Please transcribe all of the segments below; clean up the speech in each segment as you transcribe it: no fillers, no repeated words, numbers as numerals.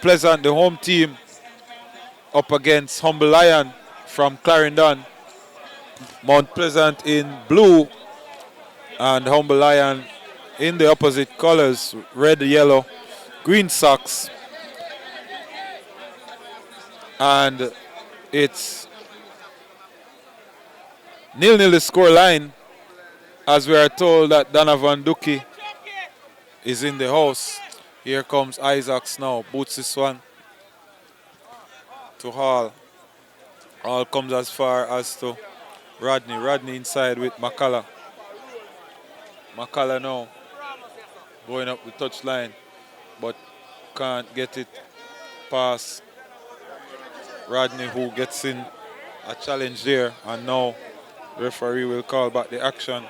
Pleasant, the home team, up against Humble Lion from Clarendon. Mount Pleasant in blue and Humble Lion in the opposite colors, red, yellow, green socks. And it's 0-0 the score line, as we are told that Donovan Duki is in the house. Here comes Isaacs now, boots this one to Hall. Hall comes as far as to Rodney. Rodney inside with McCullough. McCullough now going up the touchline, but can't get it past Rodney, who gets in a challenge there, and now referee will call back the action.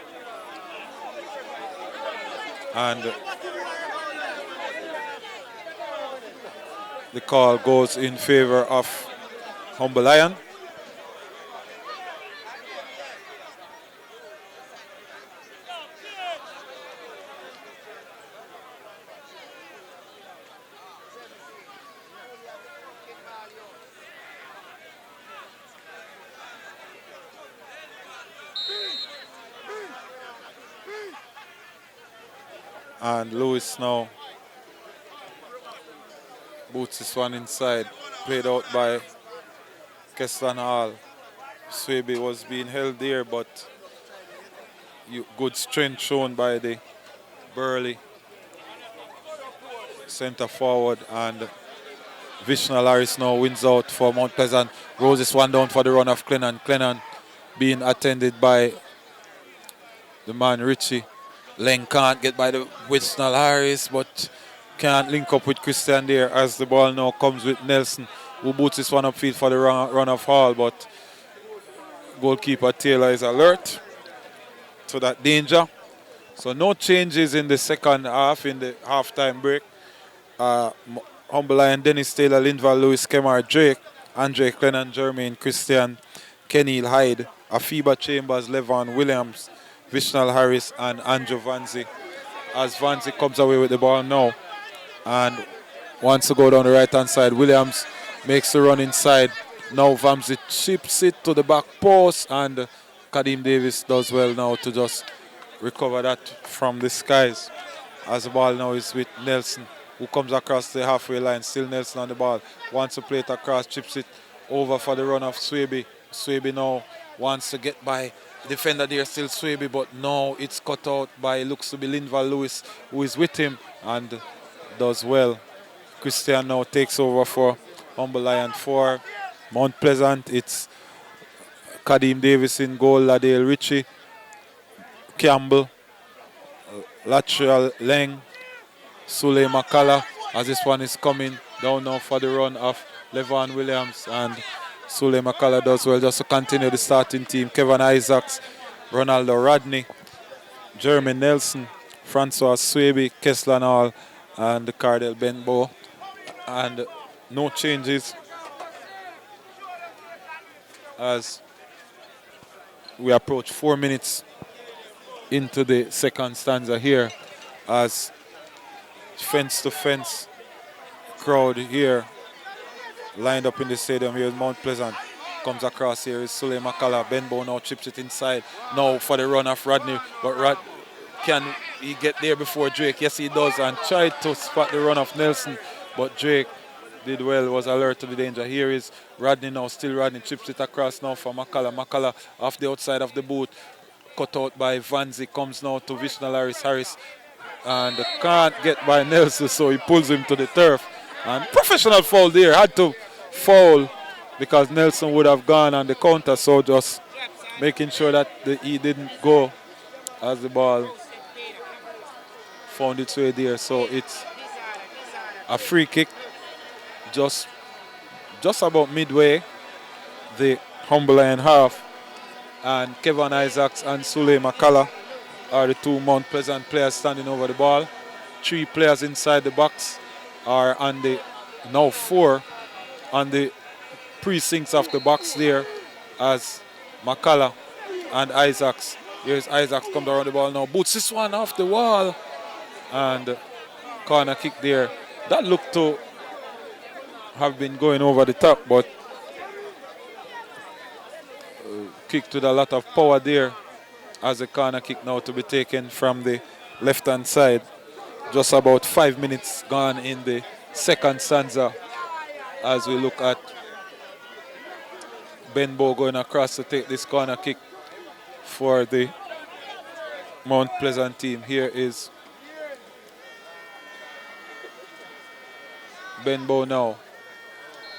And the call goes in favor of Humble Lion. And Lewis now boots this one inside, played out by Keslan Hall. Swaby was being held there, but good strength shown by the burly center forward, and Vishnal Harris now wins out for Mount Pleasant. Rolls this one down for the run of Clennon. Clennon being attended by the man Richie. Len can't get by the Vishnal Harris, but can't link up with Christian there, as the ball now comes with Nelson, who boots this one upfield for the run of Hall, but goalkeeper Taylor is alert to that danger. So no changes in the second half, in the halftime break. Humble Lion, Dennis Taylor, Linval Lewis, Kemar Drake, Andre Clennon, Jermaine Christian, Kenil Hyde, Afiba Chambers, Levon Williams, Vishnal Harris, and Andrew Vanzi. As Vanzi comes away with the ball now and wants to go down the right hand side, Williams makes the run inside. Now Vanzi chips it to the back post, and Kadeem Davis does well now to just recover that from the skies. As the ball now is with Nelson, who comes across the halfway line. Still Nelson on the ball, wants to play it across, chips it over for the run of Swaby. Swaby now wants to get by defender there, still Swaby, but now it's cut out by, looks to be Linval Lewis, who is with him and does well. Christian now takes over for Humble Lion. For Mount Pleasant, it's Kadeem Davis in goal, Ladale Ritchie, Campbell, Lateral Leng, Sule Makala, as this one is coming down now for the run of Levon Williams, and Sule Makala does well just to continue the starting team. Kevin Isaacs, Ronaldo Rodney, Jeremy Nelson, Francois Swaby, Keslan Hall, and Cardell Benbow. And no changes as we approach 4 minutes into the second stanza here, as fence to fence crowd here lined up in the stadium here. Mount Pleasant comes across here. Is Sule Makala. Benbow now chips it inside now for the run of Rodney, but can he get there before Drake? Yes, he does, and tried to spot the run of Nelson, but Drake did well, was alert to the danger. Here is Rodney now, still Rodney, chips it across now for Makala. Makala off the outside of the boot, cut out by Vanzi, comes now to Vishnal Harris, and can't get by Nelson, so he pulls him to the turf. And professional foul there, had to foul because Nelson would have gone on the counter, so just making sure that he didn't go as the ball found its way there. So it's a free kick just about midway the Humble Lion half, and Kevin Isaacs and Sule Makala are the two Mount Pleasant players standing over the ball. 3 players inside the box are on the, now 4 on the precincts of the box there, as Makala and Isaacs. Here's Isaacs, comes around the ball now, boots this one off the wall, and corner kick there. That looked to have been going over the top, but kicked with a lot of power there as a corner kick now to be taken from the left-hand side. Just about 5 minutes gone in the second stanza as we look at Benbow going across to take this corner kick for the Mount Pleasant team. Here is Benbow now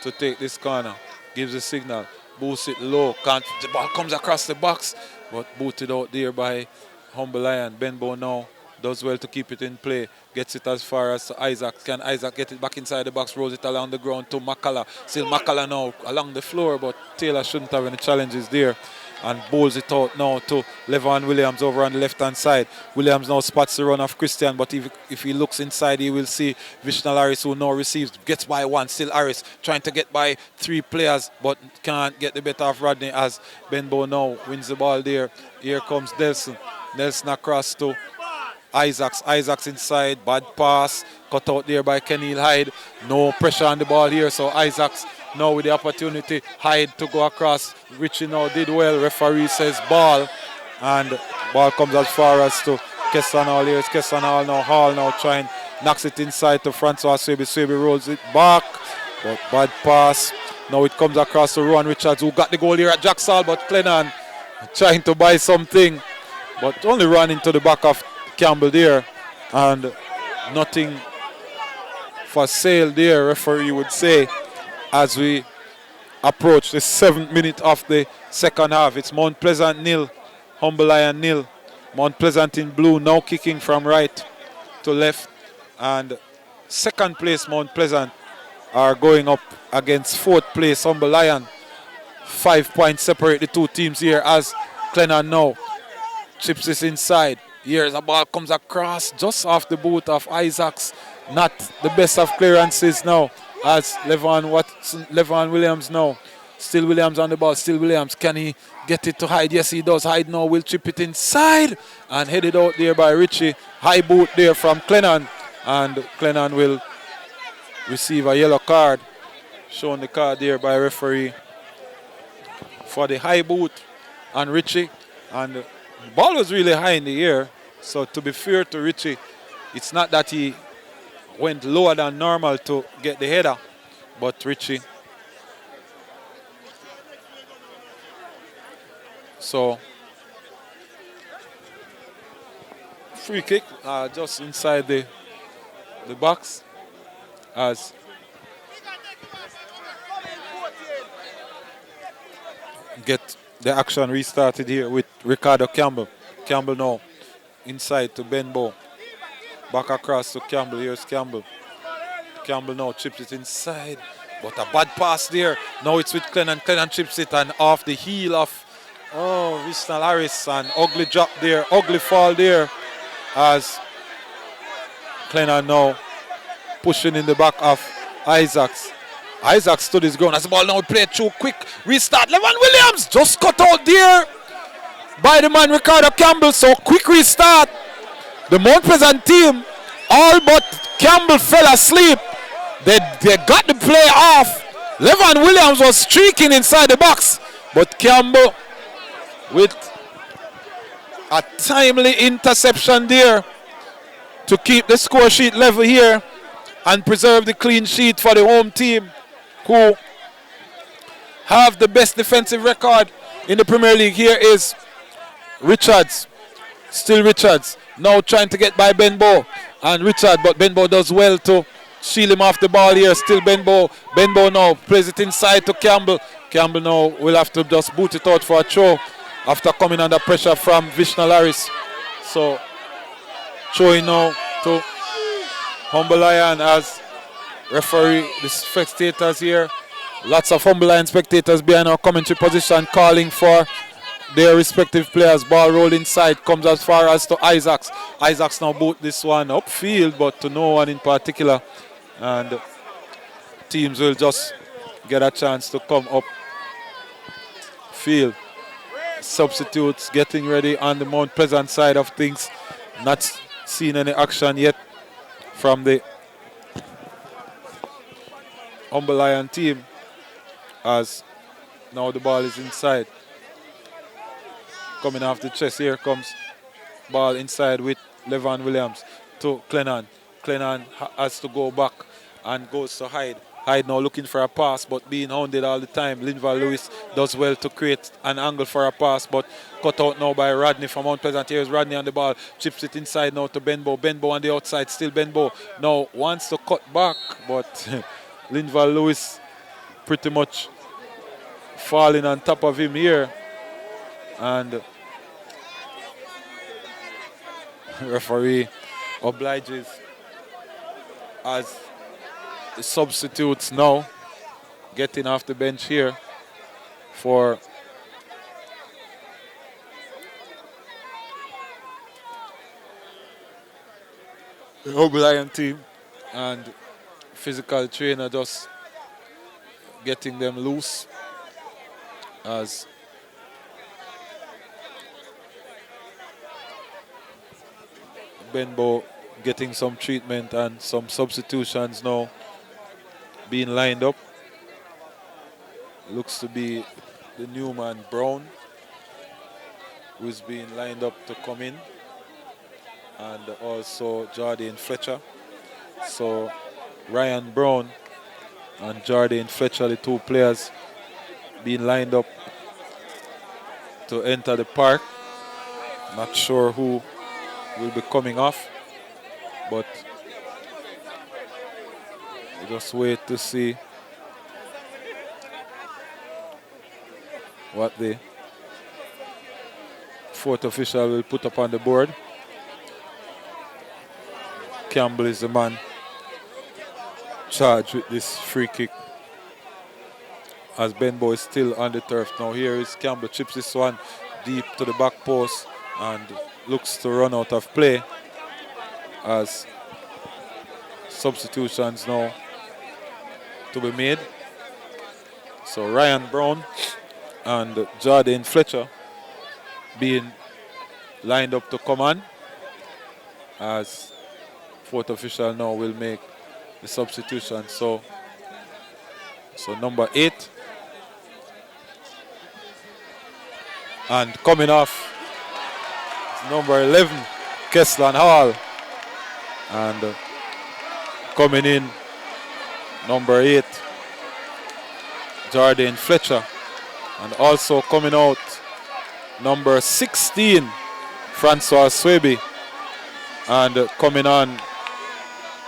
to take this corner. Gives the signal. Boosts it low. Can't, the ball comes across the box, but booted out there by Humble Lion. Benbow now does well to keep it in play. Gets it as far as Isaac. Can Isaac get it back inside the box? Rolls it along the ground to Makala. Still Makala now along the floor, but Taylor shouldn't have any challenges there. And bowls it out now to Levan Williams over on the left-hand side. Williams now spots the run of Christian, but if he looks inside, he will see Vishnal Harris, who now receives, gets by one. Still Harris trying to get by 3 players, but can't get the better of Rodney as Benbow now wins the ball there. Here comes Nelson. Nelson across to Isaacs. Isaacs inside, bad pass, cut out there by Kenil Hyde. No pressure on the ball here, so Isaacs now with the opportunity, Hyde to go across. Richie now did well. Referee says ball, and ball comes as far as to Kessan Hall. Here's Kessan Hall now. Hall now trying, knocks it inside to Francois Swaby. Swaby rolls it back, but bad pass. Now it comes across to Rowan Richards, who got the goal here at Jacksal, but Clennon trying to buy something, but only ran into the back of Campbell there, and nothing for sale there, referee would say, as we approach the 7th minute of the second half. It's Mount Pleasant 0, Humble Lion 0. Mount Pleasant in blue now kicking from right to left, and second place Mount Pleasant are going up against 4th place Humble Lion. 5 points separate the two teams here as Clennon now chips this inside. Here's a ball comes across just off the boot of Isaacs. Not the best of clearances now as Levan Williams now. Still Williams on the ball. Still Williams. Can he get it to Hyde? Yes, he does. Hyde now will chip it inside and headed out there by Richie. High boot there from Clennon. And Clennon will receive a yellow card. Shown the card there by referee for the high boot on Richie. And the ball was really high in the air. So to be fair to Richie, it's not that he went lower than normal to get the header, but Richie. So free kick just inside the box as get the action restarted here with Ricardo Campbell. Campbell now inside to Benbow. Back across to Campbell. Here's Campbell. Campbell now chips it inside. But a bad pass there. Now it's with Clennon. Clennon chips it and off the heel of Vishnal Harris. And ugly drop there. Ugly fall there as Clennon now pushing in the back of Isaacs. Isaacs stood his ground as the ball now played through quick. Restart. Levan Williams just cut out there by the man Ricardo Campbell. So quick restart. The Mount Pleasant team, all but Campbell fell asleep. They got the play off. Levan Williams was streaking inside the box, but Campbell with a timely interception there to keep the score sheet level here and preserve the clean sheet for the home team, who have the best defensive record in the Premier League. Here is Richards. Still Richards. Now trying to get by Benbow and Richard, but Benbow does well to shield him off the ball here. Still Benbow. Benbow now plays it inside to Campbell. Campbell now will have to just boot it out for a throw after coming under pressure from Vishnal Harris. So throwing now to Humble Lion as referee, the spectators here. Lots of Humble Lion spectators behind our commentary position calling for their respective players. Ball rolled inside, comes as far as to Isaacs. Isaacs now boot this one upfield, but to no one in particular. And teams will just get a chance to come up field. Substitutes getting ready on the Mount Pleasant side of things. Not seen any action yet from the Humble Lion team as now the ball is inside. Coming off the chest, here comes ball inside with Levan Williams to Clennon. Clennon has to go back and goes to Hyde. Hyde now looking for a pass, but being hounded all the time. Linval Lewis does well to create an angle for a pass, but cut out now by Rodney from Mount Pleasant. Here's Rodney on the ball, chips it inside now to Benbow. Benbow on the outside, still Benbow. Now wants to cut back, but Linval Lewis pretty much falling on top of him here. And referee obliges as the substitutes now getting off the bench here for the Humble Lion team, and physical trainer just getting them loose as Benbow getting some treatment and some substitutions now being lined up. Looks to be the new man Brown who's being lined up to come in, and also Jardine Fletcher. So Ryan Brown and Jardine Fletcher, the two players being lined up to enter the park. Not sure who will be coming off, but we'll just wait to see what the fourth official will put up on the board. Campbell is the man charged with this free kick, as Benbow is still on the turf. Now here is Campbell, chips this one deep to the back post and looks to run out of play, as substitutions now to be made. So Ryan Brown and Jardine Fletcher being lined up to come on, as fourth official now will make the substitution. So number 8, and coming off is number 11, Keslan Hall, and coming in number 8, Jardine Fletcher, and also coming out number 16, Francois Swaby, and coming on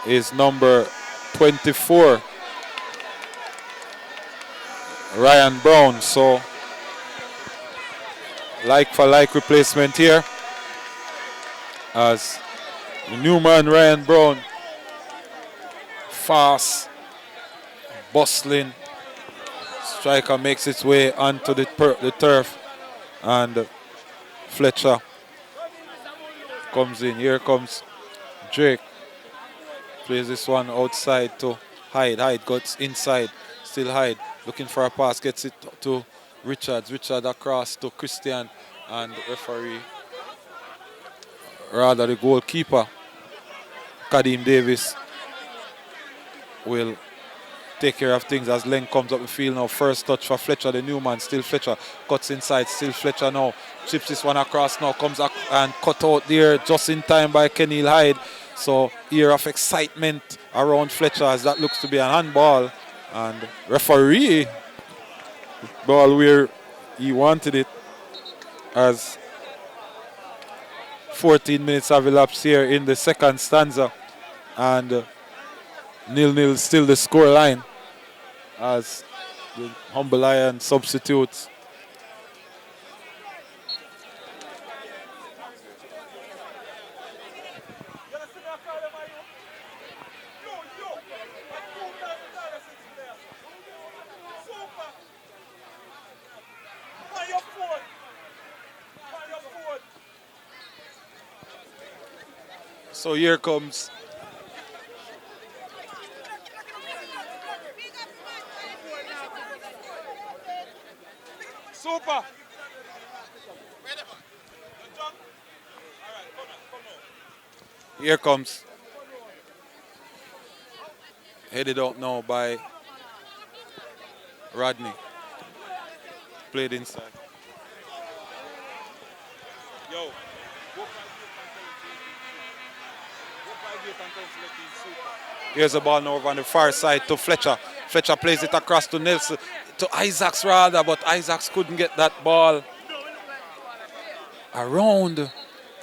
is number 24, Ryan Brown. So like for like replacement here, as the new man Ryan Brown, fast, bustling striker, makes its way onto the turf, and Fletcher comes in. Here comes Drake, plays this one outside to Hyde. Hyde goes inside, still Hyde looking for a pass, gets it to Richards. Richard across to Christian, and referee, rather the goalkeeper, Kadeem Davis, will take care of things as Len comes up the field now. First touch for Fletcher, the new man, still Fletcher, cuts inside, still Fletcher now, chips this one across now, comes up and cut out there just in time by Kenil Hyde. So here of excitement around Fletcher, as that looks to be an handball, and referee, ball where he wanted it, as 14 minutes have elapsed here in the second stanza, and 0-0 still the score line, as the Humble Lion substitutes. So here comes Super. Here comes, headed out now by Rodney played inside. Yo. Here's the ball now over on the far side to Fletcher. Fletcher plays it across to Nelson, to Isaacs rather, but Isaacs couldn't get that ball around.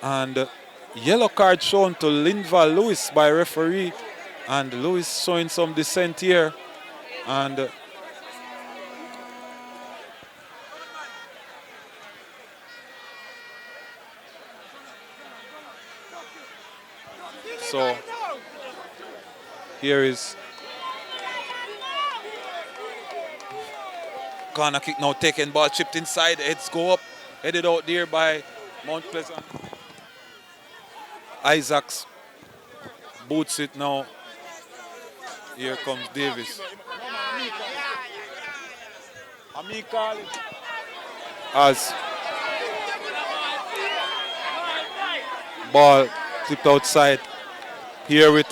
And yellow card shown to Linval Lewis by referee. And Lewis showing some dissent here. And so here is corner kick now taken, ball chipped inside, heads go up, headed out there by Mount Pleasant. Isaacs boots it now. Here comes Davis. As ball tipped outside. Here with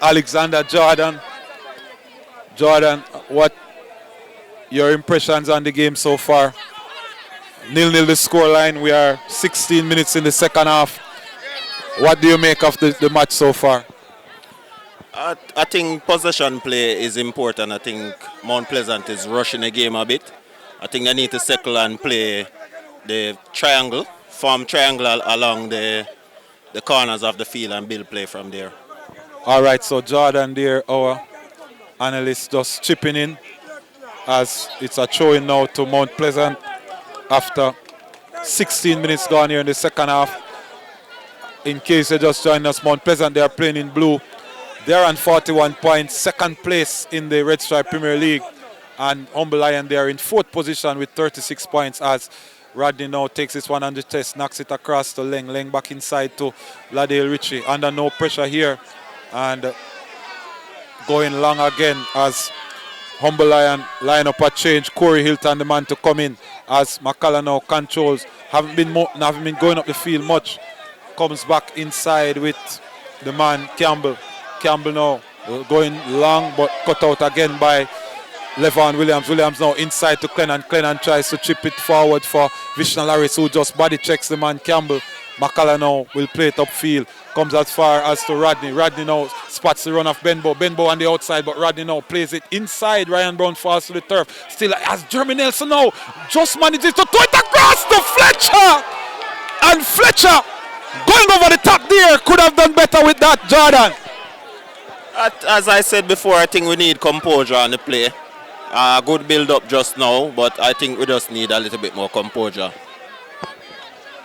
Alexander Jordan. Jordan, what your impressions on the game so far? 0-0 the scoreline. We are 16 minutes in the second half. What do you make of the match so far? I think possession play is important. I think Mount Pleasant is rushing the game a bit. I think they need to settle and play the triangle, form triangle along the corners of the field and build play from there. All right, so Jordan there, our analyst, just chipping in as it's a throw-in now to Mount Pleasant after 16 minutes gone here in the second half. In case you just joined us, Mount Pleasant, they are playing in blue. They're on 41 points, second place in the Red Stripe Premier League. And Humble Lion, they are in fourth position with 36 points as Rodney now takes this one on the chest, knocks it across to Leng. Leng back inside to Ladale Ritchie. Under no pressure here. And going long again as Humble Lion line up a change. Corey Hilton, the man to come in as McCullough now controls. Haven't been going up the field much. Comes back inside with the man Campbell. Campbell now going long but cut out again by Levon Williams. Williams now inside to Clennon. Clennon tries to chip it forward for Vishal Harris, who just body checks the man Campbell. McCullough now will play it upfield. Comes as far as to Rodney. Rodney now spots the run of Benbow. Benbow on the outside, but Rodney now plays it inside. Ryan Brown falls to the turf. Still as Jeremy Nelson now just manages to throw it across to Fletcher. And Fletcher going over the top there. Could have done better with that, Jordan. As I said before, I think we need composure on the play. Good build up just now, but I think we just need a little bit more composure.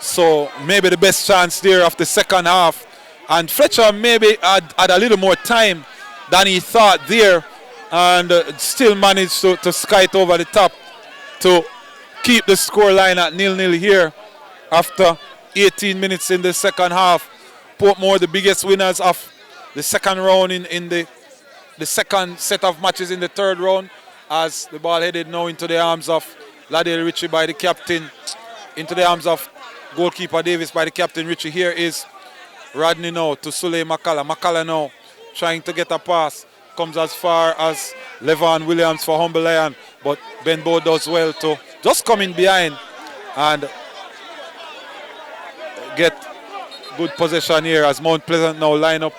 So maybe the best chance there of the second half. And Fletcher maybe had a little more time than he thought there. And still managed to skite over the top to keep the scoreline at 0-0 here after 18 minutes in the second half. Portmore, the biggest winners of the second round in the second set of matches in the third round, as the ball headed now into the arms of Ladale Ritchie by the captain, into the arms of goalkeeper Davis by the captain Ritchie. Here is Rodney now to Sule McCullough. McCullough now trying to get a pass. Comes as far as Levon Williams for Humble Lion, but Benbow does well to just come in behind and get good possession here as Mount Pleasant now line up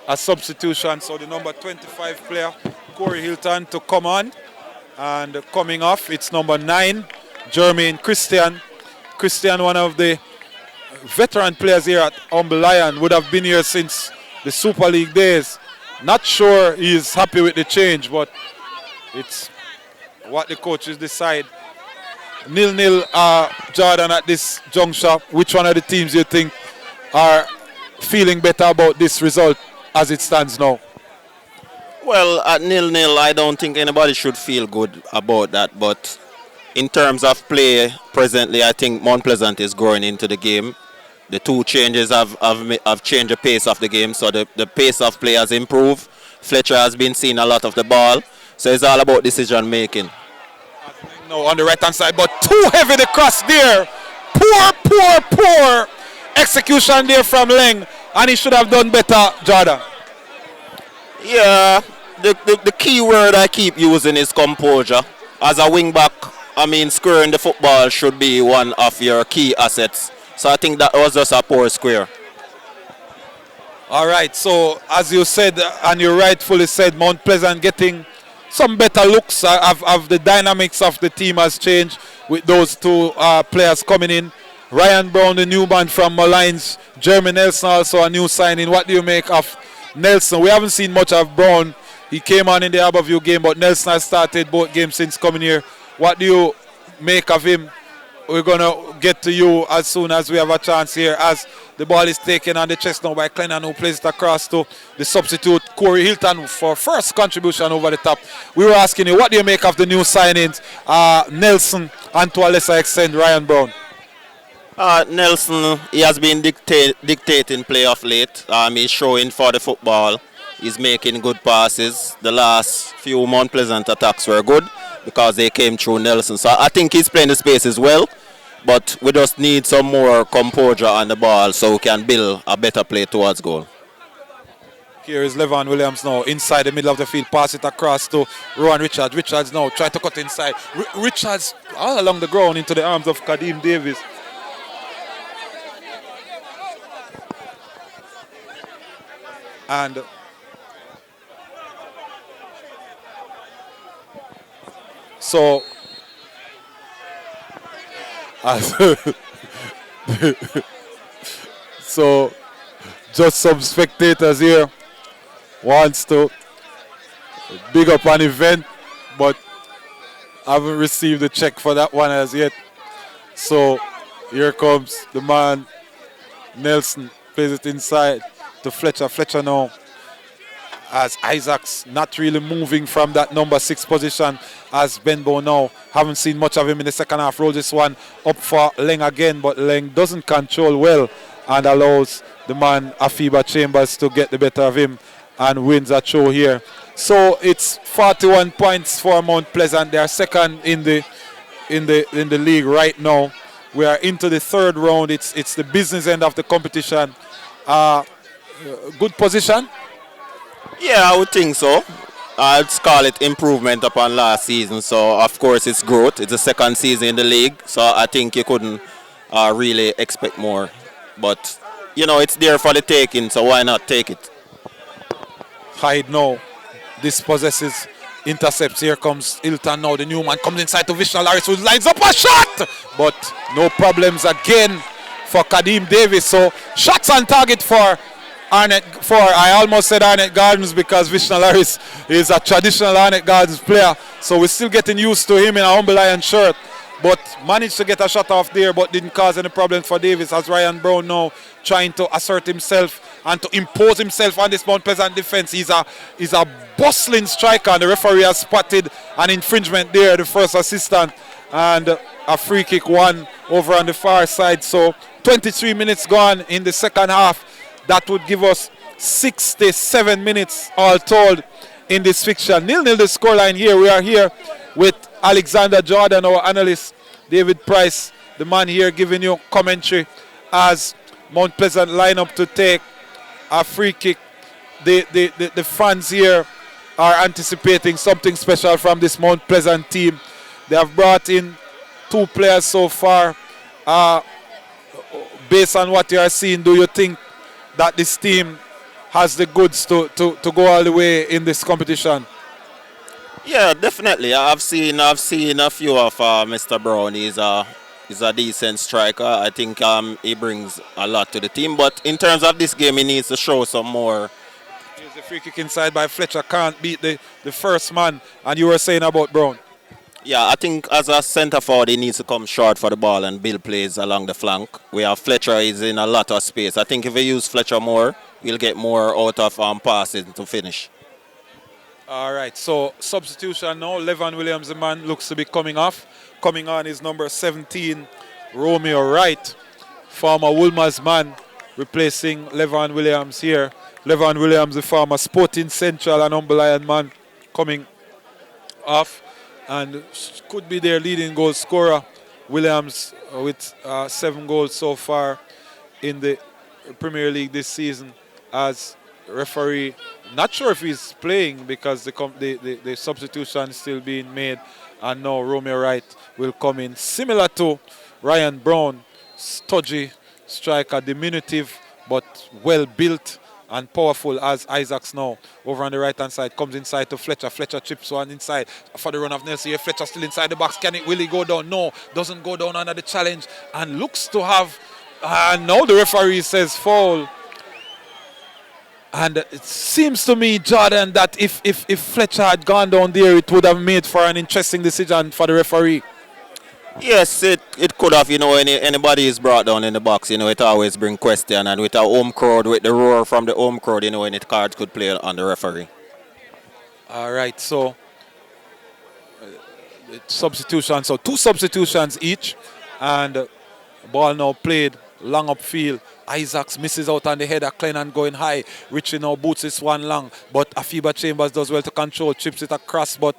a substitution. So the number 25 player, Corey Hilton, to come on. And coming off, it's number 9, Jermaine Christian. Christian, one of the veteran players here at Humble Lion, would have been here since the Super League days. Not sure he's happy with the change, but it's what the coaches decide. 0-0, Jordan, at this juncture. Which one of the teams you think are feeling better about this result as it stands now? Well, at 0-0, I don't think anybody should feel good about that. But in terms of play, presently, I think Mount Pleasant is growing into the game. The two changes have changed the pace of the game, so the pace of play has improved. Fletcher has been seeing a lot of the ball, so it's all about decision making. No, on the right hand side, but too heavy the cross there. Poor execution there from Leng, and he should have done better, Jordan. Yeah, the key word I keep using is composure. as a wing back, I mean, squaring the football should be one of your key assets. So I think that was just a poor square. All right, so as you said, and you rightfully said, Mount Pleasant getting some better looks. Of the dynamics of the team has changed with those two players coming in. Ryan Brown, the new man from Malines. Jeremy Nelson, also a new signing. What do you make of Nelson? We haven't seen much of Brown. He came on in the Aberview game, but Nelson has started both games since coming here. What do you make of him? We're going to get to you as soon as we have a chance here, as the ball is taken on the chest now by Clennon, who plays it across to the substitute Corey Hilton for first contribution over the top. We were asking you, what do you make of the new signings, Nelson, and to a lesser extent Ryan Brown? Nelson, he has been dictating play of late. He's showing for the football. He's making good passes. The last few Mount Pleasant attacks were good because they came through Nelson. So I think he's playing the space as well. But we just need some more composure on the ball so we can build a better play towards goal. Here is Levan Williams now inside the middle of the field. Pass it across to Rowan Richards. Richards now try to cut inside. Richards all along the ground into the arms of Kadeem Davis. And so so just some spectators here wants to big up an event, but haven't received a check for that one as yet. So here comes the man Nelson, plays it inside to Fletcher. Fletcher now, as Isaacs not really moving from that number 6 position, as Benbow now. Haven't seen much of him in the second half. Rolls this one up for Leng again, but Leng doesn't control well and allows the man Afiba Chambers to get the better of him and wins a throw here. So it's 41 points for Mount Pleasant. They are second in the league right now. We are into the third round. It's the business end of the competition. Good position. Yeah, I would think so. I'd call it improvement upon last season. So, of course, it's growth. It's the second season in the league. So, I think you couldn't really expect more. But, you know, it's there for the taking. So, why not take it? Hyde now dispossesses, intercepts. Here comes Hilton now. The new man comes inside to Vishal Harris, who lines up a shot. But no problems again for Kadeem Davis. So, shots on target for Arnett, I almost said Arnett Gardens because Vishal Harris is a traditional Arnett Gardens player. So we're still getting used to him in a Humble Lion shirt. But managed to get a shot off there, but didn't cause any problems for Davis, as Ryan Brown now trying to assert himself and to impose himself on this Mount Pleasant defense. He's a bustling striker, and the referee has spotted an infringement there, the first assistant, and a free kick one over on the far side. So 23 minutes gone in the second half. That would give us 67 minutes all told in this fixture. 0-0 the scoreline here. We are here with Alexander Jordan, our analyst, David Price, the man here giving you commentary as Mount Pleasant line up to take a free kick. The fans here are anticipating something special from this Mount Pleasant team. They have brought in 2 players so far. Based on what you are seeing, do you think that this team has the goods to go all the way in this competition? Yeah, definitely. I've seen a few of Mr. Brown. He's a decent striker. I think he brings a lot to the team. But in terms of this game, he needs to show some more. Here's the free kick inside by Fletcher. Can't beat the first man. And you were saying about Brown. Yeah, I think as a centre forward, he needs to come short for the ball and build plays along the flank. We have Fletcher is in a lot of space. I think if we use Fletcher more, we'll get more out of passes to finish. All right, so substitution now. Levan Williams, the man, looks to be coming off. Coming on is number 17, Romeo Wright, former Woolmer's man, replacing Levan Williams here. Levan Williams, the former Sporting Central and Humble Lion man, coming off and could be their leading goal scorer. Williams with 7 goals so far in the Premier League this season as referee. Not sure if he's playing because the substitution is still being made And now Romeo Wright will come in. Similar to Ryan Brown, stodgy striker, diminutive but well built and powerful as Isaacs now. Over on the right hand side, comes inside to Fletcher. Fletcher chips one inside for the run of Nelson. Here Fletcher still inside the box. Can it really go down? No, doesn't go down under the challenge and looks to have. Now the referee says foul. And it seems to me, Jordan, that if Fletcher had gone down there, it would have made for an interesting decision for the referee. Yes, it could have. Anybody is brought down in the box, it always bring question. And with a home crowd, with the roar from the home crowd, any cards could play on the referee. All right, so substitution. So 2 substitutions each. And ball now played long upfield. Isaacs misses out on the header. Clennon going high. Richie now boots this one long. But Afiba Chambers does well to control. Chips it across, but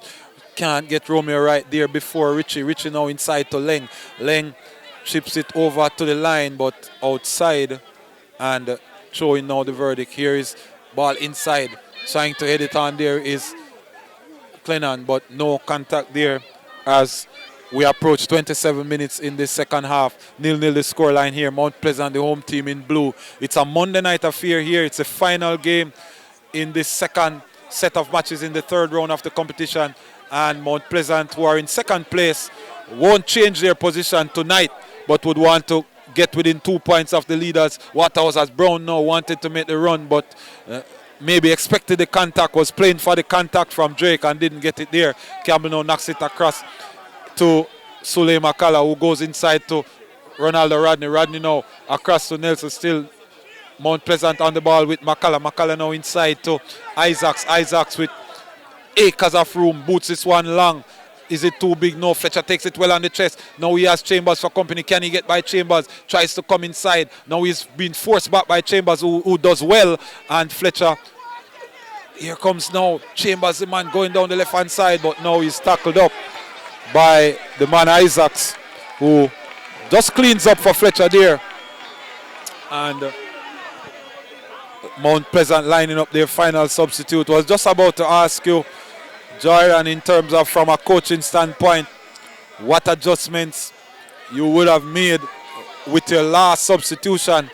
can't get Romeo right there before Richie. Richie now inside to Leng. Leng chips it over to the line, but outside. And showing now the verdict. Here is ball inside. Trying to head it on there is Clennon, but no contact there as we approach 27 minutes in the second half. 0-0 the scoreline here. Mount Pleasant, the home team in blue. It's a Monday night affair here. It's a final game in this second set of matches in the third round of the competition. And Mount Pleasant, who are in second place, won't change their position tonight, but would want to get within 2 points of the leaders. Waterhouse, as Brown now wanted to make the run, but maybe expected the contact, was playing for the contact from Drake and didn't get it there. Campbell now knocks it across to Sule Makala, who goes inside to Ronaldo Rodney. Rodney now across to Nelson. Still Mount Pleasant on the ball with Makala. Makala now inside to Isaacs. Isaacs with acres of room. Boots this one long. Is it too big? No. Fletcher takes it well on the chest. Now he has Chambers for company. Can he get by Chambers? Tries to come inside. Now he's been forced back by Chambers, who does well. And Fletcher. Here comes now Chambers, the man going down the left hand side, but now he's tackled up by the man Isaacs, who just cleans up for Fletcher there. And Mount Pleasant lining up their final substitute. Was just about to ask you, Jordan, in terms of from a coaching standpoint, what adjustments you would have made with your last substitution.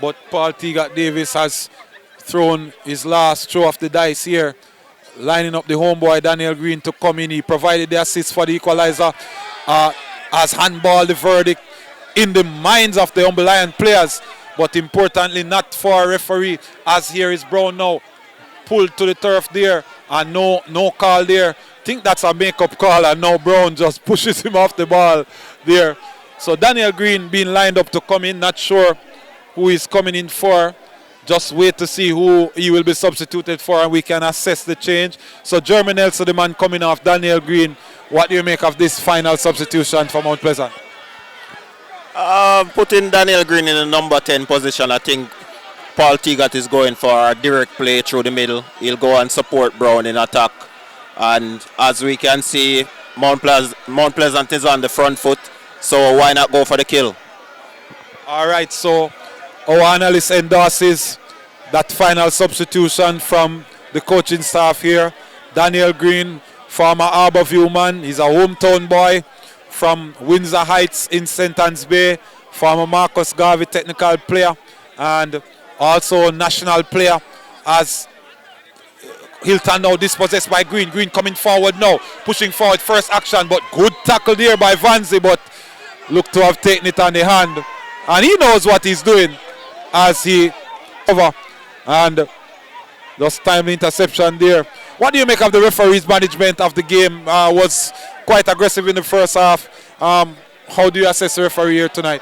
But Paul Teagat Davis has thrown his last throw of the dice here, lining up the homeboy Daniel Green to come in. He provided the assist for the equalizer, as handball the verdict in the minds of the Humble Lion players, but importantly not for a referee, as here is Brown now pulled to the turf there and no call there. Think that's a make-up call, and now Brown just pushes him off the ball there. So Daniel Green being lined up to come in, not sure who is coming in for. Just wait to see who he will be substituted for, and we can assess the change. So Jeremy Nelson, the man coming off Daniel Green. What do you make of this final substitution for Mount Pleasant? Putting Daniel Green in the number 10 position, I think Paul Teagat is going for a direct play through the middle. He'll go and support Brown in attack. And as we can see, Mount Pleasant is on the front foot, so why not go for the kill? All right, so our analyst endorses that final substitution from the coaching staff here. Daniel Green, former Harborview man. He's a hometown boy from Windsor Heights in St. Anne's Bay. Former Marcus Garvey technical player and also a national player, as Hilton now dispossessed by Green. Green coming forward now, pushing forward, first action, but good tackle there by Vanzi, but look to have taken it on the hand. And he knows what he's doing as he over, and just timely interception there. What do you make of the referee's management of the game? Was quite aggressive in the first half. How do you assess the referee here tonight?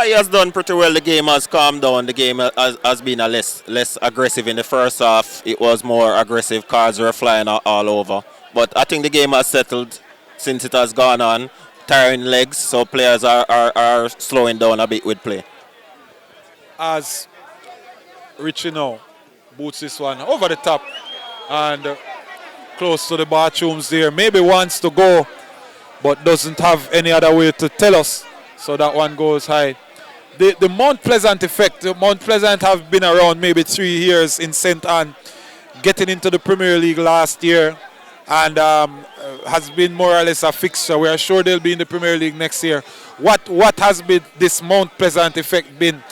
He has done pretty well. The game has calmed down. The game has been a less aggressive in the first half. It was more aggressive. Cards were flying all over. But I think the game has settled since it has gone on. Tiring legs, so players are slowing down a bit with play. As Richie now boots this one over the top and close to the bathrooms there. Maybe wants to go, but doesn't have any other way to tell us. So that one goes high. The Mount Pleasant effect. Mount Pleasant have been around maybe 3 years in St. Anne, getting into the Premier League last year. and has been more or less a fixture. We are sure they'll be in the Premier League next year. What has been this Mount Pleasant effect been?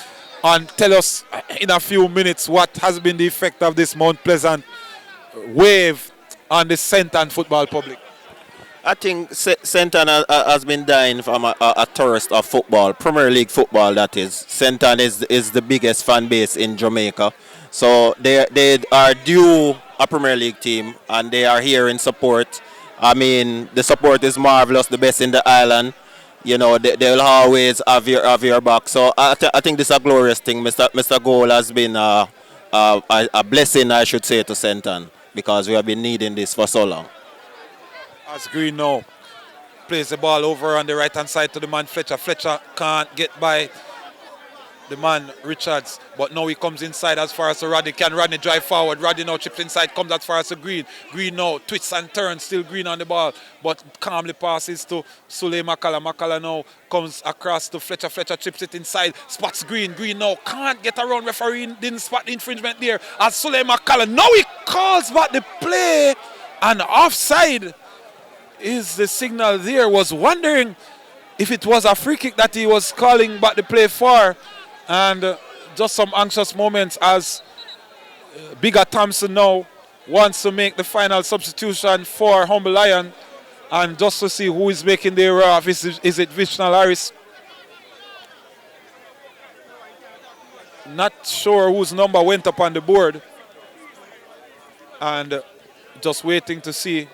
And tell us in a few minutes what has been the effect of this Mount Pleasant wave on the Senton football public. I think Senton has been dying from a tourist of football, Premier League football that is. Senton is the biggest fan base in Jamaica. So they are due a Premier League team and they are here in support. I mean, the support is marvelous, the best in the island. You know, they'll always have your back. So I think this is a glorious thing. Mr. Goal has been a blessing, I should say, to Senton because we have been needing this for so long. As Green now plays the ball over on the right hand side to the man Fletcher. Fletcher can't get by the man Richards, but now he comes inside as far as the Rodney. Can Rodney drive forward? Rodney now chips inside, comes as far as the Green. Green now twists and turns, still Green on the ball, but calmly passes to Sule Makala. Makala now comes across to Fletcher. Fletcher chips it inside, spots Green. Green now can't get around referee, didn't spot the infringement there as Sule Makala. Now he calls back the play and offside is the signal there. Was wondering if it was a free kick that he was calling back the play for. And just some anxious moments as Bigger Thompson now wants to make the final substitution for Humble Lion. And just to see who is making the error, is it Vishnal Harris? Not sure whose number went up on the board. And just waiting to see.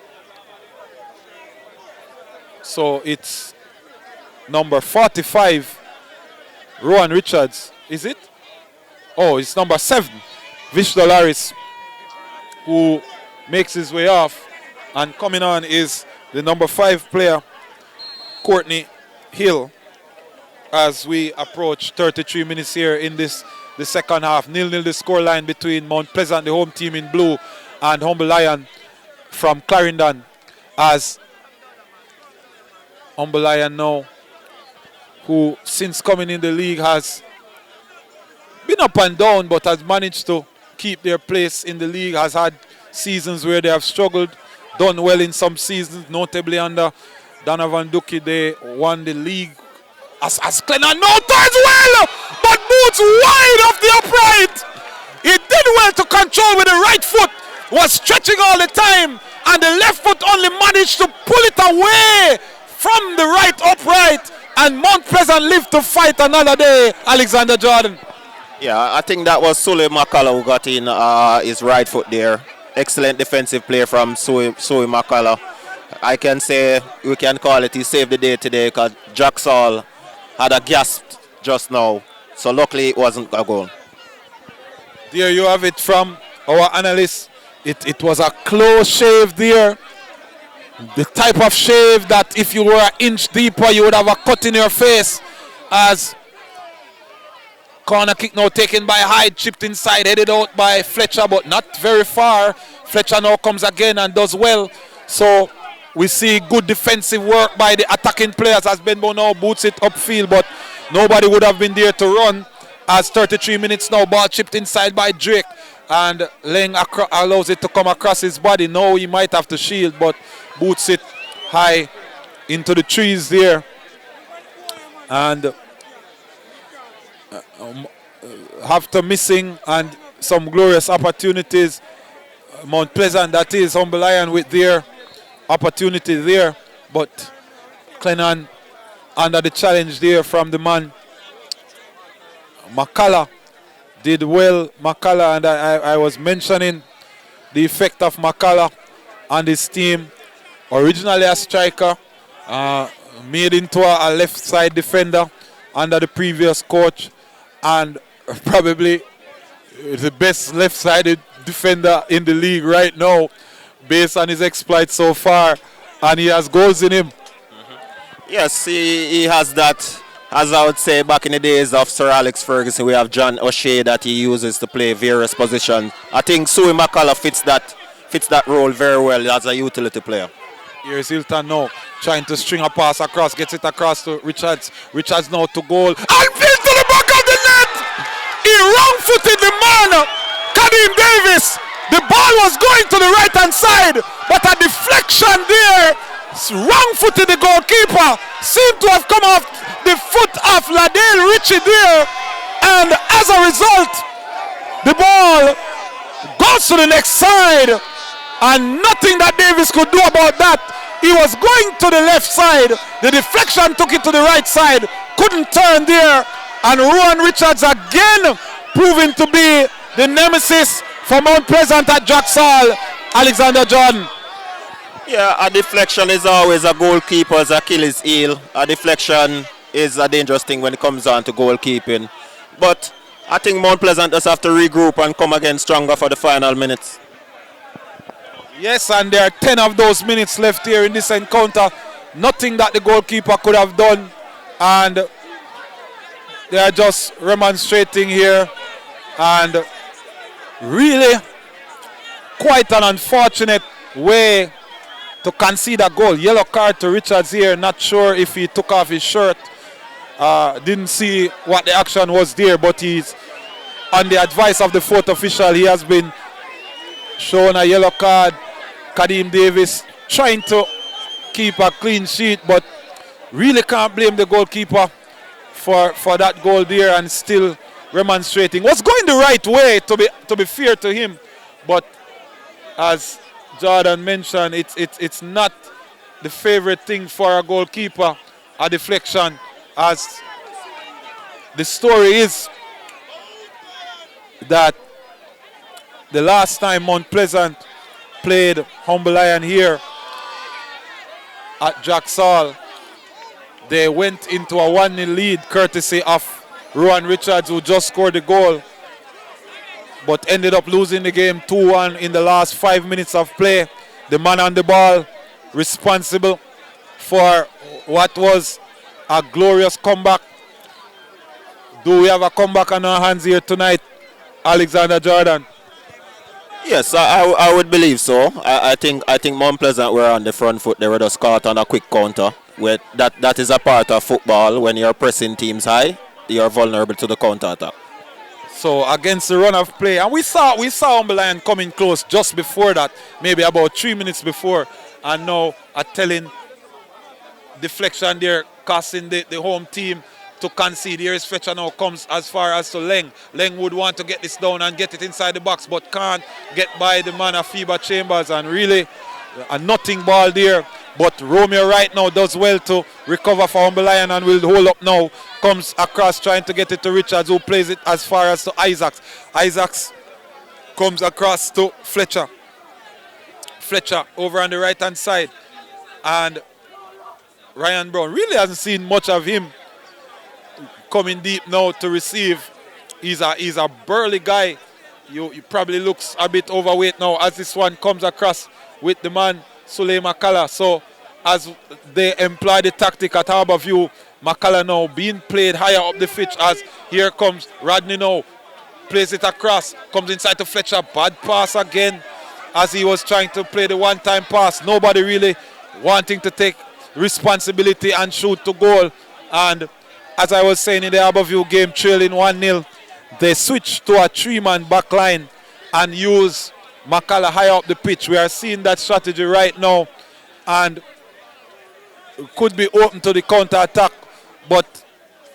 So it's number 45. Rowan Richards, is it? Oh, it's number 7, Vishnal Harris, who makes his way off. And coming on is the number 5 player, Courtney Hill, as we approach 33 minutes here in the second half. 0-0 the scoreline between Mount Pleasant, the home team in blue, and Humble Lion from Clarendon, as Humble Lion now, who since coming in the league has been up and down but has managed to keep their place in the league, has had seasons where they have struggled, done well in some seasons, notably under Donovan Ducky. They won the league as Clennon now turns well, but boots wide off the upright. He did well to control with the right foot, was stretching all the time, and the left foot only managed to pull it away from the right upright. And Mount Pleasant live to fight another day, Alexander Jordan. Yeah, I think that was Sule Makala who got in his right foot there. Excellent defensive play from Sule Makala. I can say, we can call it, he saved the day today because Drax had a gasp just now. So luckily it wasn't a goal. There you have it from our analyst. It was a close shave there. The type of shave that if you were an inch deeper, you would have a cut in your face. As corner kick now taken by Hyde, chipped inside, headed out by Fletcher, but not very far. Fletcher now comes again and does well. So we see good defensive work by the attacking players as Benbow now boots it upfield, but nobody would have been there to run. As 33 minutes now, ball chipped inside by Drake, and Leng allows it to come across his body. Now he might have to shield, but boots it high into the trees there. And after missing and some glorious opportunities, Mount Pleasant, that is, Humble Lion with their opportunity there, but Clennon under the challenge there from the man Makala did well. Makala, and I was mentioning the effect of Makala on this team. Originally a striker, made into a left side defender under the previous coach, and probably the best left-sided defender in the league right now based on his exploits so far, and he has goals in him. Yes, he has that. As I would say, back in the days of Sir Alex Ferguson, we have John O'Shea that he uses to play various positions. I think Sue McCullough fits that role very well as a utility player. Here's Hilton now, trying to string a pass across, gets it across to Richards. Richards now to goal, and Phil to the back of the net! He wrong-footed the man, Kadeem Davis. The ball ball was going to the right hand side, but a deflection there, wrong-footed the goalkeeper, seemed to have come off the foot of Ladale Ritchie there, and as a result, the ball goes to the next side, and nothing that Davis could do about that. He was going to the left side, the deflection took it to the right side, couldn't turn there, and Rowan Richards again proving to be the nemesis for Mount Pleasant at Drax Hall. Alexander John. Yeah, a deflection is always a goalkeeper's Achilles heel. A deflection is a dangerous thing when it comes down to goalkeeping. But I think Mount Pleasant just have to regroup and come again stronger for the final minutes. Yes, and there are 10 of those minutes left here in this encounter. Nothing that the goalkeeper could have done, and they are just remonstrating here, and really quite an unfortunate way to concede a goal. Yellow card to Richards here. Not sure if he took off his shirt. Didn't see what the action was there, but he's on the advice of the fourth official. He has been shown a yellow card. Kadeem Davis trying to keep a clean sheet, but really can't blame the goalkeeper for that goal there, and still remonstrating. Was going the right way, to be fair to him, but as Jordan mentioned, it's not the favorite thing for a goalkeeper, a deflection, as the story is that the last time Mount Pleasant played Humble Lion here at Drax Hall, they went into a 1-0 lead courtesy of Rowan Richards, who just scored the goal, but ended up losing the game 2-1 in the last 5 minutes of play. The man on the ball responsible for what was a glorious comeback. Do we have a comeback on our hands here tonight, Alexander Jordan? Yes, I would believe so. I think Mount Pleasant were on the front foot. They were just caught on a quick counter. That is a part of football. When you're pressing teams high, you're vulnerable to the counter attack. So against the run of play, and we saw Humble Lion coming close just before that, maybe about 3 minutes before, and now a telling deflection there, costing the home team to concede. Here is Fletcher now, comes as far as to Leng. Leng would want to get this down and get it inside the box, but can't get by the man of FIBA Chambers, and really a nothing ball there. But Romeo right now does well to recover for Humble Lion and will hold up now. Comes across trying to get it to Richards, who plays it as far as to Isaacs. Isaacs comes across to Fletcher. Fletcher over on the right hand side. And Ryan Brown really hasn't seen much of him coming deep now to receive. He's a burly guy. He probably looks a bit overweight now as this one comes across with the man Suley McCullough. So as they employ the tactic at Harborview, McCullough now being played higher up the pitch, as here comes Rodney now, plays it across, comes inside to Fletcher, bad pass again as he was trying to play the one-time pass. Nobody really wanting to take responsibility and shoot to goal. And as I was saying, in the Harborview game, trailing 1-0, they switched to a 3-man back line and use McCullough higher up the pitch. We are seeing that strategy right now, and could be open to the counter-attack, but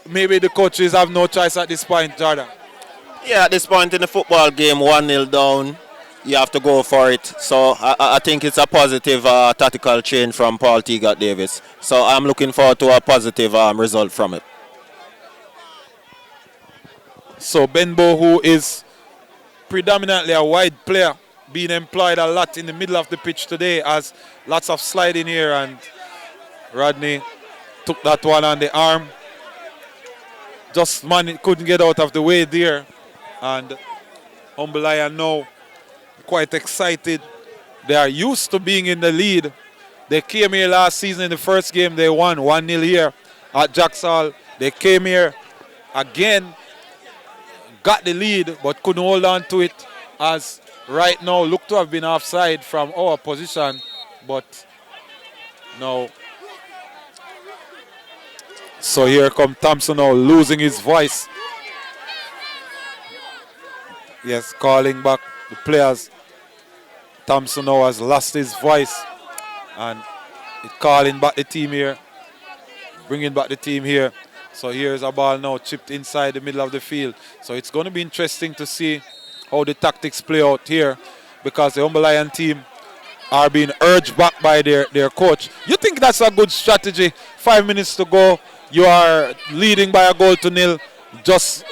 maybe the coaches have no choice at this point, Jordan. Yeah, at this point in the football game, 1-0 down, you have to go for it. So I think it's a positive tactical change from Paul Teagat Davis. So I'm looking forward to a positive result from it. So Benbow, who is predominantly a wide player, being employed a lot in the middle of the pitch today, as lots of sliding here, and Rodney took that one on the arm. Just man couldn't get out of the way there, and Humble Lion now quite excited. They are used to being in the lead. They came here last season in the first game. They won 1-0 here at Drax Hall. They came here again, got the lead, but couldn't hold on to it, as right now look to have been offside from our position, but no. So here come Thompson now, losing his voice. Yes, calling back the players Thompson now has lost his voice and it calling back the team here, bringing back the team here. So here's a ball now chipped inside the middle of the field. So it's going to be interesting to see how the tactics play out here because the Humble Lion team are being urged back by their coach. You think that's a good strategy? 5 minutes to go. You are leading by a goal to nil. Just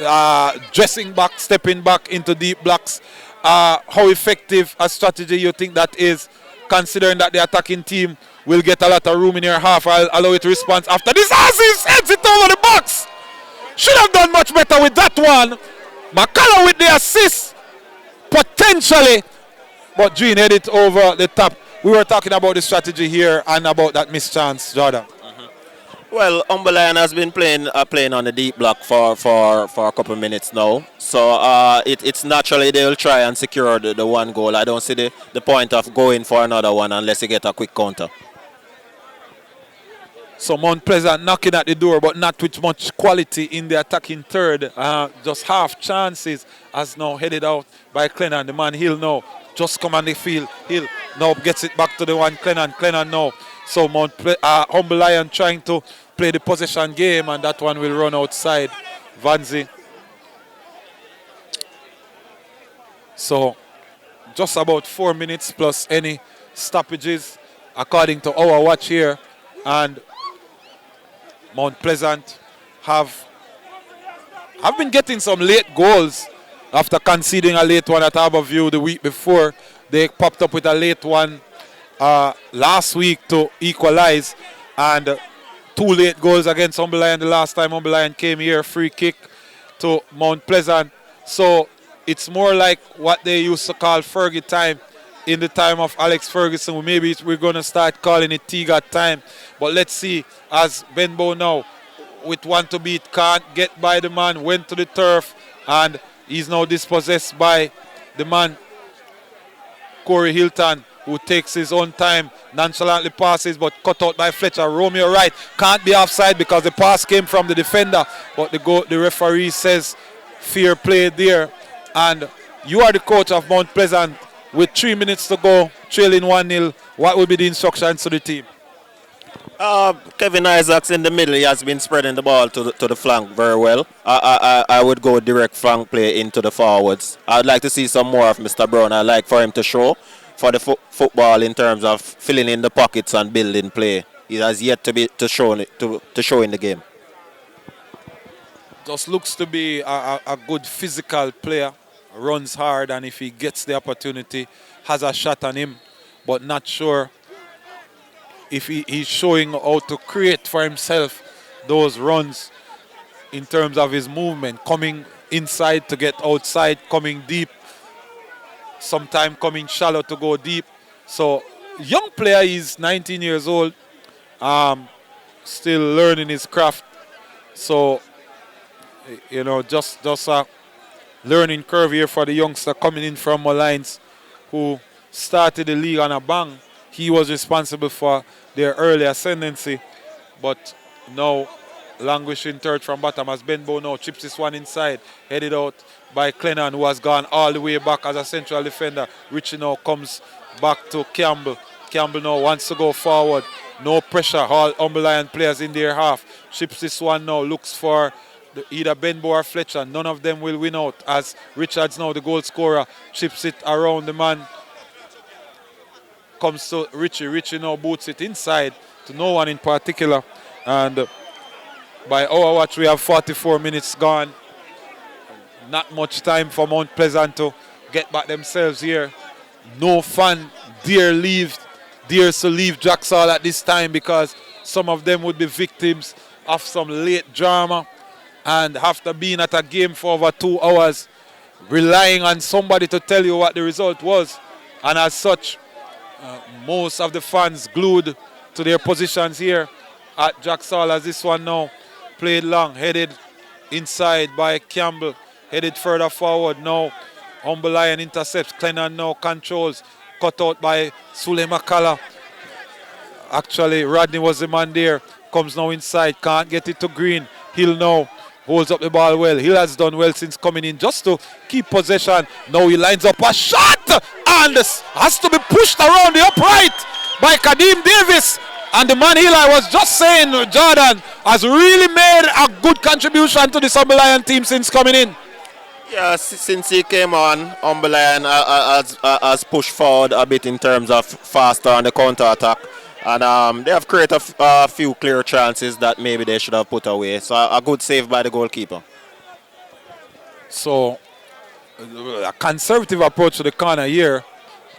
dressing back, stepping back into deep blocks. How effective a strategy you think that is, considering that the attacking team will get a lot of room in your half. I'll allow it to respond after this. Aziz heads it over the box. Should have done much better with that one. McCullough with the assist, potentially. But Gene headed it over the top. We were talking about the strategy here and about that missed chance, Jordan. Well, Humble Lion has been playing on the deep block for a couple of minutes now. So it's naturally they will try and secure the one goal. I don't see the point of going for another one unless you get a quick counter. So Mount Pleasant knocking at the door, but not with much quality in the attacking third. Just half chances as now headed out by Clennon. The man Hill now just come on the field. Hill now gets it back to the one Clennon. Clennon now. So Humble Lion trying to play the possession game, and that one will run outside Vanzi. So just about 4 minutes plus any stoppages according to our watch here, and Mount Pleasant have been getting some late goals after conceding a late one at Harborview the week before. They popped up with a late one last week to equalize, and 2 late goals against Humble Lion the last time Humble Lion came here, free kick to Mount Pleasant. So it's more like what they used to call Fergie time in the time of Alex Ferguson. Maybe we're going to start calling it Tiga time. But let's see, as Benbow now with one to beat can't get by the man, went to the turf, and he's now dispossessed by the man Corey Hilton, who takes his own time, nonchalantly passes, but cut out by Fletcher. Romeo Wright can't be offside because the pass came from the defender, but the referee says fair play there. And you are the coach of Mount Pleasant. With 3 minutes to go, trailing 1-0, what will be the instructions to the team? Kevin Isaacs in the middle, he has been spreading the ball to the flank very well. I would go direct flank play into the forwards. I'd like to see some more of Mr. Brown. I'd like for him to show for the football in terms of filling in the pockets and building play. He has yet to show in the game. Just looks to be a good physical player. Runs hard, and if he gets the opportunity, has a shot on him, but not sure if he's showing how to create for himself those runs in terms of his movement, coming inside to get outside, coming deep, sometimes coming shallow to go deep. So young player, he's 19 years old, still learning his craft. So, you know, just a learning curve here for the youngster coming in from Malines, who started the league on a bang. He was responsible for their early ascendancy, but now languishing third from bottom as Benbow now chips this one inside, headed out by Clennon, who has gone all the way back as a central defender. Richie now comes back to Campbell. Campbell now wants to go forward. No pressure, all Humble Lion players in their half. Chips this one now, looks for either Benbow or Fletcher. None of them will win out as Richards now, the goal scorer, chips it around the man. Comes to Richie. Richie now boots it inside to no one in particular. And by our watch, we have 44 minutes gone. Not much time for Mount Pleasant to get back themselves here. No fan dares to leave Drax at this time, because some of them would be victims of some late drama. And after being at a game for over 2 hours, relying on somebody to tell you what the result was. And as such, most of the fans glued to their positions here at Drax as this one now played long, headed inside by Campbell, headed further forward now. Humble Lion intercepts, Clennon now controls, cut out by Sule Makala. Actually, Rodney was the man there, comes now inside, can't get it to Green. Hill now Holds up the ball well. Hill has done well since coming in just to keep possession. Now he lines up a shot and has to be pushed around the upright by Kadeem Davis. And the man Hill, I was just saying, Jordan, has really made a good contribution to the Humble Lion team since coming in. Yeah, since he came on, Humble Lion has pushed forward a bit in terms of faster on the counter attack. And they have created a few clear chances that maybe they should have put away. So a good save by the goalkeeper. So a conservative approach to the corner here,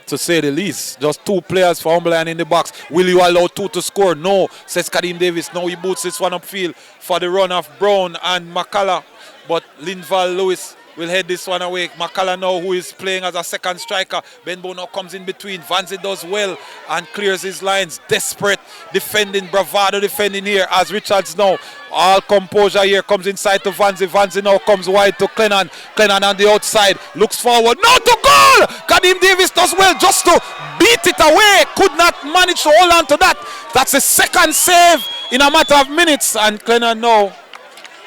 to say the least. Just 2 players for Humble Lion in the box. Will you allow 2 to score? No, says Kadeem Davis. Now he boots this one upfield for the run of Brown and McCullough. But Linval Lewis will head this one away. McCullough now, who is playing as a second striker. Benbow now comes in between. Vanzi does well and clears his lines. Desperate defending, bravado defending here as Richards now. All composure here, comes inside to Vanzi. Vanzi now comes wide to Clennon. Clennon on the outside, looks forward. No, to goal! Kadeem Davis does well just to beat it away. Could not manage to hold on to that. That's a second save in a matter of minutes. And Clennon now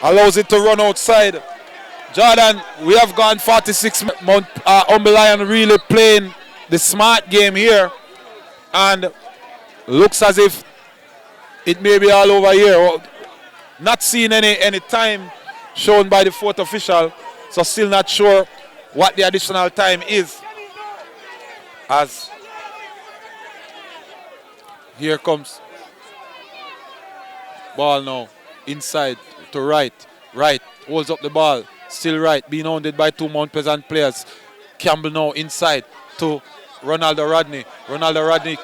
allows it to run outside. Jordan, we have gone 46 minutes. Humble Lion really playing the smart game here. And looks as if it may be all over here. Not seeing any time shown by the 4th official. So still not sure what the additional time is. As here comes ball now. Inside to right. Right. Holds up the ball. Still right, being hounded by 2 Mount Pleasant players. Campbell now inside to Ronaldo Rodney. Ronaldo Rodney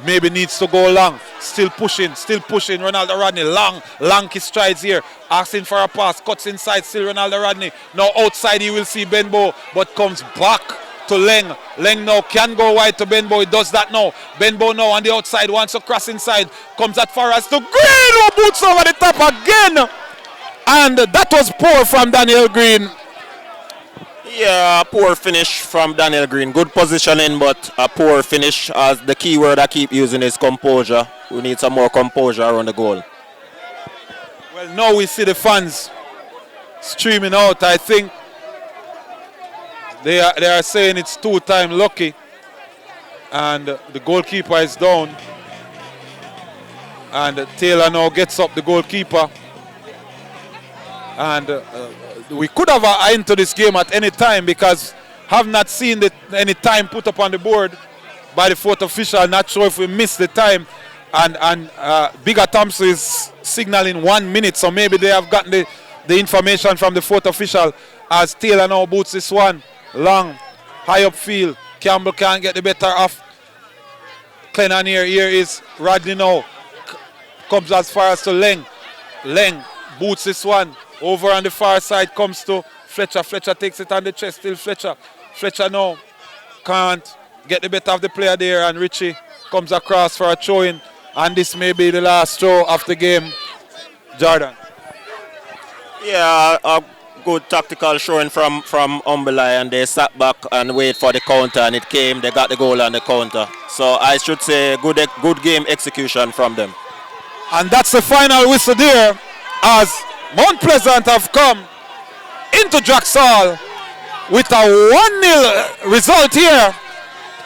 maybe needs to go long. Still pushing. Ronaldo Rodney, long his strides here. Asking for a pass, cuts inside, still Ronaldo Rodney. Now outside he will see Benbow, but comes back to Leng. Leng now can go wide to Benbow. He does that now. Benbow now on the outside, wants to cross inside. Comes at far as to Green, who boots over the top again. And that was poor from Daniel Green. Yeah, poor finish from Daniel Green. Good positioning, but a poor finish. As the key word I keep using is composure. We need some more composure around the goal. Well, now we see the fans streaming out. I think they are saying it's 2-time lucky. And the goalkeeper is down. And Taylor now gets up, the goalkeeper. And we could have an end to this game at any time, because have not seen any time put up on the board by the 4th official. Not sure if we missed the time. And Bigger Thompson is signaling 1 minute, so maybe they have gotten the information from the 4th official, as Taylor now boots this one long, high upfield. Campbell can't get the better of Clennon here. Here is Rodney now. Comes as far as to Leng. Leng boots this one. Over on the far side comes to Fletcher. Fletcher takes it on the chest. Still Fletcher. Fletcher now can't get the better of the player there. And Richie comes across for a throw-in. And this may be the last throw of the game. Jordan. Yeah, a good tactical showing from Humble Lion. They sat back and wait for the counter, and it came. They got the goal on the counter. So I should say good game execution from them. And that's the final whistle there, as Mount Pleasant have come into Drax Hall with a 1-0 result here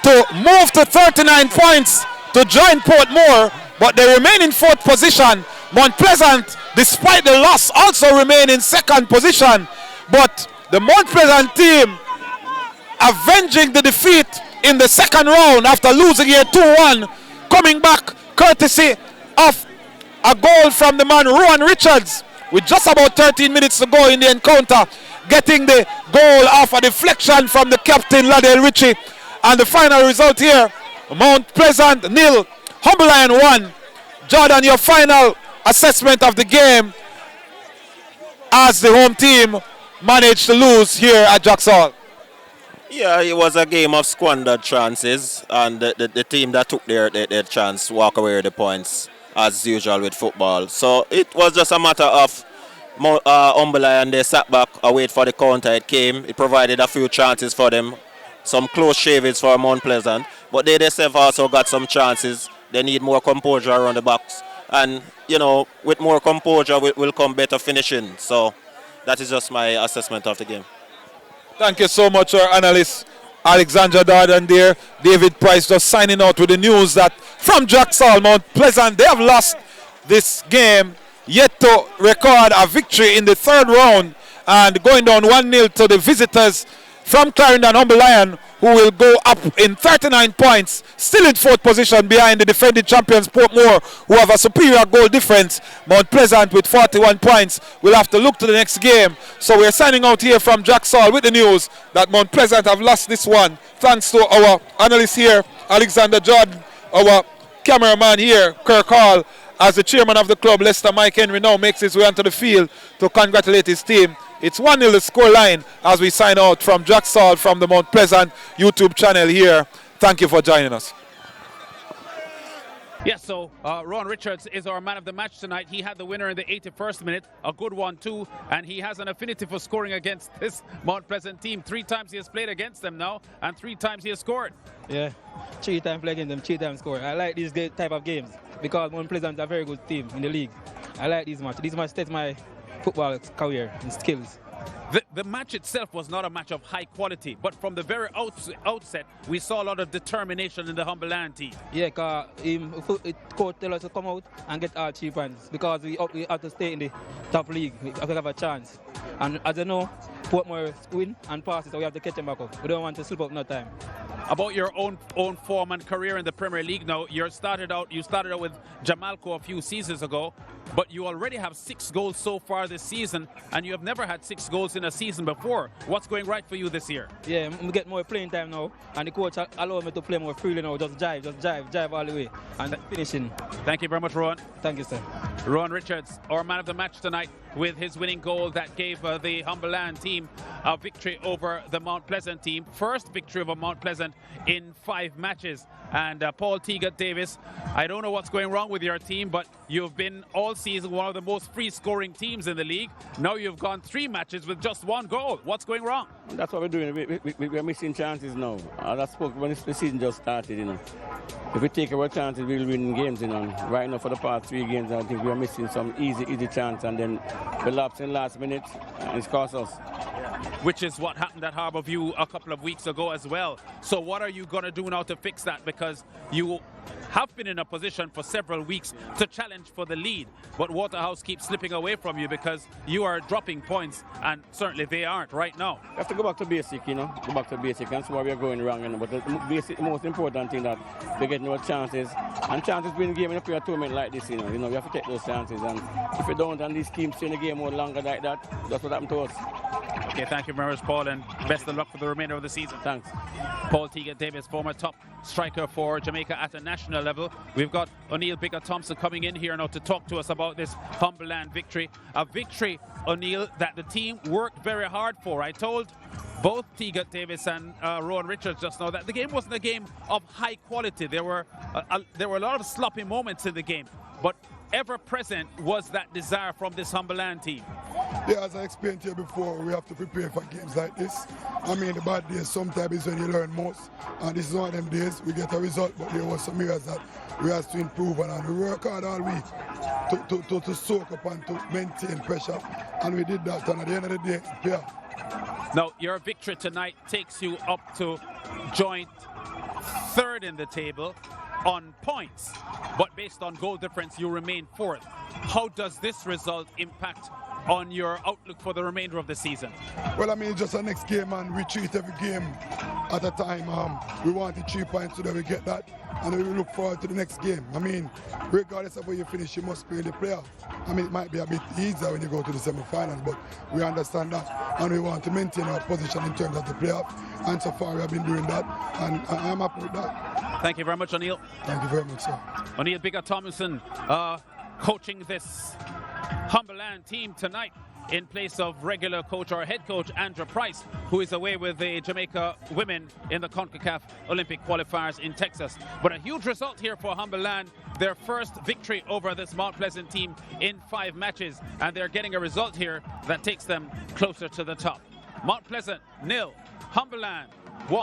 to move to 39 points to join Portmore, but they remain in 4th position. Mount Pleasant, despite the loss, also remain in 2nd position, but the Mount Pleasant team avenging the defeat in the 2nd round after losing here 2-1, coming back courtesy of a goal from the man Rowan Richards, with just about 13 minutes to go in the encounter, getting the goal off a deflection from the captain, Ladell Ritchie. And the final result here, Mount Pleasant 0, Humble Lion 1. Jordan, your final assessment of the game as the home team managed to lose here at Drax Hall. Yeah, it was a game of squandered chances, and the team that took their chance walk away with the points, as usual with football. So it was just a matter of Humble Lion. They sat back, wait for the counter. It came. It provided a few chances for them. Some close shavings for Mount Pleasant. But they themselves also got some chances. They need more composure around the box. And, you know, with more composure will come better finishing. So that is just my assessment of the game. Thank you so much, our analyst Alexandra Darden there. David Price just signing out with the news that from Drax Mount Pleasant, they have lost this game, yet to record a victory in the third round and going down 1-0 to the visitors from Clarendon Humble Lion, who will go up in 39 points, still in fourth position behind the defending champions Portmore, who have a superior goal difference. Mount Pleasant with 41 points will have to look to the next game. So we're signing out here from Jacksall with the news that Mount Pleasant have lost this one. Thanks to our analyst here, Alexander Jordan, our cameraman here, Kirk Hall, as the chairman of the club, Lester Mike Henry, now makes his way onto the field to congratulate his team. It's 1-0 the score line as we sign out from Jacksall from the Mount Pleasant YouTube channel here. Thank you for joining us. Yes, so Ron Richards is our man of the match tonight. He had the winner in the 81st minute, a good one too, and he has an affinity for scoring against this Mount Pleasant team. 3 times he has played against them now, and 3 times he has scored. Yeah, 3 times played against them, 3 times scored. I like these type of games because Mount Pleasant is a very good team in the league. I like these matches. These matches test my football career and skills. The match itself was not a match of high quality, but from the very outset, we saw a lot of determination in the Humble Lion team. Yeah, because coach tell us to come out and get our 3 points because we have to stay in the top league. We have to have a chance. And as you know, Portmore win and passes, so we have to catch them back up. We don't want to slip up no time. About your own form and career in the Premier League now, you started out with Jamalco a few seasons ago, but you already have 6 goals so far this season, and you have never had 6 goals in a season before. What's going right for you this year? Yeah, we get more playing time now, and the coach allowed me to play more freely now. Just jive all the way, and finishing. Thank you very much, Rowan. Thank you, sir. Rowan Richards, our man of the match tonight, with his winning goal that gave the Humble Lion team a victory over the Mount Pleasant team. First victory over Mount Pleasant in 5 matches. And Paul Teagat Davis, I don't know what's going wrong with your team, but you've been all season one of the most free-scoring teams in the league. Now you've gone 3 matches with just 1 goal. What's going wrong? That's what we're doing. We're missing chances now. That's when the season just started, you know. If we take our chances, we'll win games, you know. Right now, for the past 3 games, I think we are missing some easy chance, and then we lapse in last minute, and it's cost us. Which is what happened at Harbourview a couple of weeks ago as well. So what are you going to do now to fix that? Because you have been in a position for several weeks to challenge for the lead, but Waterhouse keeps slipping away from you because you are dropping points, and certainly they aren't right now. We have to go back to basic, you know. Go back to basic. That's why we're going wrong, you know. But the most important thing that we get no chances, and chances win game in a player tournament like this, you know. We have to take those chances, and if we don't, and these teams stay in the game more longer like that, that's what happened to us. Okay, thank you very much, Paul, and best of luck for the remainder of the season. Thanks. Paul Teagat Davis, former top striker for Jamaica at a national level. We've got O'Neill Bigger Thompson coming in here now to talk to us about this Humble Lion victory. A victory, O'Neill, that the team worked very hard for. I told both Teagat Davis and Rowan Richards just now that the game wasn't a game of high quality. There were a lot of sloppy moments in the game, but ever present was that desire from this Humble Lion team. Yeah, as I explained to you before, we have to prepare for games like this. I mean, the bad days sometimes is when you learn most, and this is one of them days we get a result, but there was some areas that we have to improve on, and we work hard all week to soak up and to maintain pressure, and we did that, and at the end of the day, yeah. Now, your victory tonight takes you up to joint 3rd in the table on points, but based on goal difference, you remain 4th. How does this result impact on your outlook for the remainder of the season? Well, I mean, it's just the next game, and we treat every game at a time. We wanted 3 points, so that we get that, and we look forward to the next game. I mean, regardless of where you finish, you must play the playoff. I mean, it might be a bit easier when you go to the semi-finals, but we understand that, and we want to maintain our position in terms of the playoff, and so far we have been doing that, and I'm happy with that. Thank you very much, O'Neill. Thank you very much, sir. O'Neill Bigger Thompson coaching this Humble Lion team tonight in place of regular coach or head coach Andrew Price, who is away with the Jamaica women in the CONCACAF Olympic qualifiers in Texas. But a huge result here for Humble Lion, their first victory over this Mount Pleasant team in 5 matches, and they're getting a result here that takes them closer to the top. Mount Pleasant 0, Humble Lion 1.